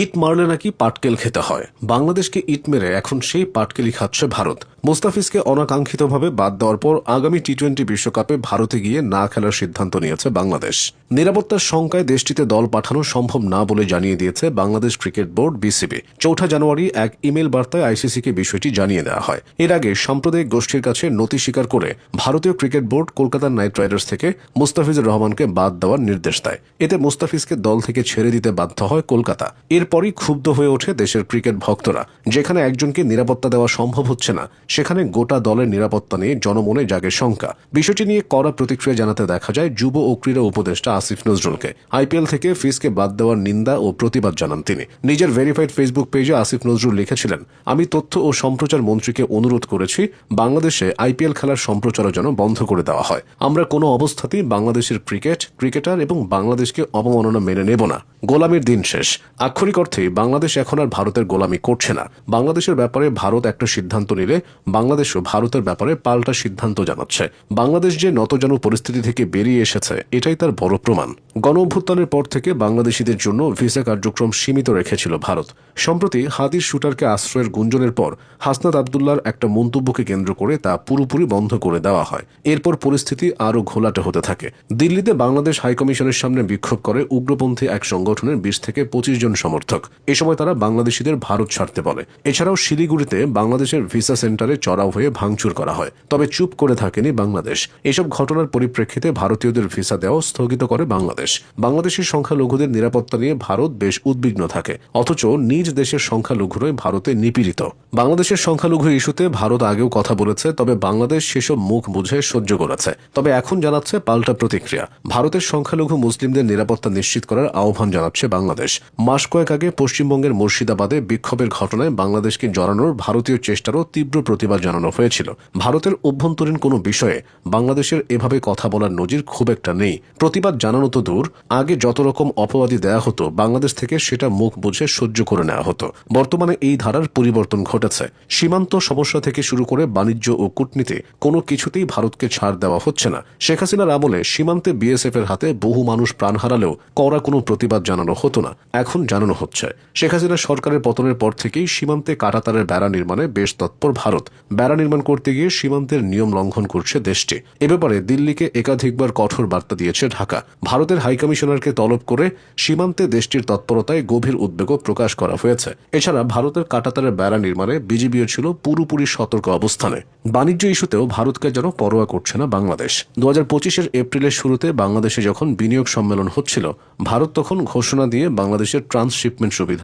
ইট মারলে নাকি পাটকেল খেতে হয়। বাংলাদেশকে ইট মেরে এখন সেই পাটকেলই খাচ্ছে ভারত। মুস্তাফিজকে অনাকাঙ্ক্ষিতভাবে বাদ দেওয়ার পর আগামী টি-20 বিশ্বকাপে ভারতে গিয়ে না খেলার সিদ্ধান্ত নিয়েছে বাংলাদেশ। নিরাপত্তার শঙ্কায় দেশটিতে দল পাঠানো সম্ভব না বলে জানিয়ে দিয়েছে বাংলাদেশ ক্রিকেট বোর্ড বিসিবি। 4 জানুয়ারি এক ইমেল বার্তায় আইসিসিকে বিষয়টি জানিয়ে দেওয়া হয়। এর আগে সাম্প্রদায়িক গোষ্ঠীর কাছে নতি স্বীকার করে ভারতীয় cricket board Kolkata night Riders থেকে মুস্তাফিজুর রহমানকে বাদ দেওয়ার নির্দেশ দেয়। এতে মুস্তাফিজকে দল থেকে ছেড়ে দিতে বাধ্য হয় কলকাতা। এরপরই ক্ষুব্ধ হয়ে ওঠে দেশের ক্রিকেট ভক্তরা। যেখানে একজনকে নিরাপত্তা দেওয়া সম্ভব হচ্ছে না, সেখানে গোটা দলের নিরাপত্তা নিয়ে জনমনে জাগে শঙ্কা। বিষয়টি নিয়ে কড়া প্রতিক্রিয়া জানাতে দেখা যায় যুব ও ক্রীড়া উপদেষ্টা আসিফ নজরুলকে। আইপিএল থেকে ফিজকে বাদ দেওয়ার নিন্দা ও প্রতিবাদ জানান তিনি। নিজের ভেরিফাইড ফেসবুক পেজে আসিফ নজরুল লিখেছিলেন, আমি তথ্য ও সম্প্রচার মন্ত্রীকে অনুরোধ করেছি বাংলাদেশে আইপিএল খেলার সম্প্রচার যেন বন্ধ করে দেওয়া হয়। আমরা কোনো অবস্থাতেই বাংলাদেশের ক্রিকেটার এবং বাংলাদেশকে অবমাননা মেনে নেব না। গোলামির দিন শেষ। আক্ষরিক অর্থে বাংলাদেশ এখন আর ভারতের গোলামি করছে না। বাংলাদেশের ব্যাপারে ভারত একটা সিদ্ধান্ত নিলে বাংলাদেশও ভারতের ব্যাপারে পাল্টা সিদ্ধান্ত জানাচ্ছে। বাংলাদেশ যে নতজানু পরিস্থিতি থেকে বেরিয়ে এসেছে, এটাই তার বড় প্রমাণ। গণ অভ্যুত্থানের পর থেকে বাংলাদেশিদের জন্য ভিসা কার্যক্রম সীমিত রেখেছিল ভারত। সম্প্রতি হাদিস শুটারকে আশ্রয়ের গুঞ্জনের পর হাসনাত আবদুল্লার একটা মন্তব্যকে কেন্দ্র করে তা পুরোপুরি বন্ধ করে দেওয়া হয়। এরপর পরিস্থিতি আরও ঘোলাটে হতে থাকে। দিল্লিতে বাংলাদেশ হাইকমিশনের সামনে বিক্ষোভ করে উগ্রপন্থী এক সংগঠনের 20 থেকে 25 জন সমর্থক। এ সময় তারা বাংলাদেশিদের ভারত ছাড়তে বলে। এছাড়াও শিলিগুড়িতে বাংলাদেশের ভিসা সেন্টারে চড়াও হয়ে ভাঙচুর করা হয়। তবে চুপ করে থাকেনি বাংলাদেশ। এসব ঘটনার পরিপ্রেক্ষিতে ভারতীয়দের ভিসা দেওয়া স্থগিত করে বাংলাদেশ। বাংলাদেশের সংখ্যালঘুদের নিরাপত্তা নিয়ে ভারত বেশ উদ্বিগ্ন থাকে, অথচ নিজ দেশের সংখ্যালঘুরাই ভারতে নিপীড়িত। বাংলাদেশের সংখ্যালঘু ইস্যুতে ভারত আগেও কথা বলেছে, তবে বাংলাদেশ সেসব মুখ বুঝে সহ্য করেছে। তবে এখন জানাচ্ছে পাল্টা প্রতিক্রিয়া। ভারতের সংখ্যালঘু মুসলিমদের নিরাপত্তা নিশ্চিত করার আহ্বান জানাচ্ছে বাংলাদেশ। মাস কয়েক আগে পশ্চিমবঙ্গের মুর্শিদাবাদে বিক্ষোভের ঘটনায় বাংলাদেশকে জড়ানোর ভারতীয় চেষ্টারও তীব্র প্রতিবাদ জানানো হয়েছিল। ভারতের অভ্যন্তরীণ কোনো বিষয়ে বাংলাদেশের এভাবে কথা বলার নজির খুব একটা নেই। প্রতিবাদ জানানো তো দূর, আগে যত রকম অপবাদী দেয়া হতো বাংলাদেশ থেকে সেটা মুখ বুঝে সহ্য করে নেওয়া হতো। বর্তমানে এই ধারার পরিবর্তন ঘটেছে। সীমান্ত সমস্যা থেকে শুরু করে বাণিজ্য ও কূটনীতি কোনো কিছুতেই ভারতকে ছাড় দেওয়া হচ্ছে না। শেখ হাসিনার আমলে সীমান্তে বিএসএফ এর হাতে বহু মানুষ প্রাণ হারালেও কড়া কোনো প্রতিবাদ জানানো হতো না, এখন জানানো হচ্ছে। শেখ হাসিনার সরকারের পতনের পর থেকেই সীমান্তে কাঁটাতারের বেড়া নির্মাণে বেশ তৎপর ভারত। বেড়া নির্মাণ করতে গিয়ে সীমান্তের নিয়ম লঙ্ঘন করছে দেশটি। এ ব্যাপারে দিল্লিকে একাধিকবার কঠোর বার্তা দিয়েছে ঢাকা। ভারতের হাইকমিশনারকে তলব করে সীমান্তে দেশটির তৎপরতায় গভীর উদ্বেগও প্রকাশ করা হয়েছে। এছাড়া ভারতের কাঁটাতারের বেড়া নির্মাণে বিজিবিও ছিল পুরোপুরি সতর্ক অবস্থানে। বাণিজ্য ইস্যুতেও ভারতকে যেন পরোয়া করছে না বাংলাদেশ। 2025 এপ্রিলের শুরুতে বাংলাদেশে যখন বিনিয়োগ সম্মেলন হচ্ছিল, ভারত তখন ঘোষণা দিয়ে বাংলাদেশের ট্রান্সশিপমেন্ট সুবিধা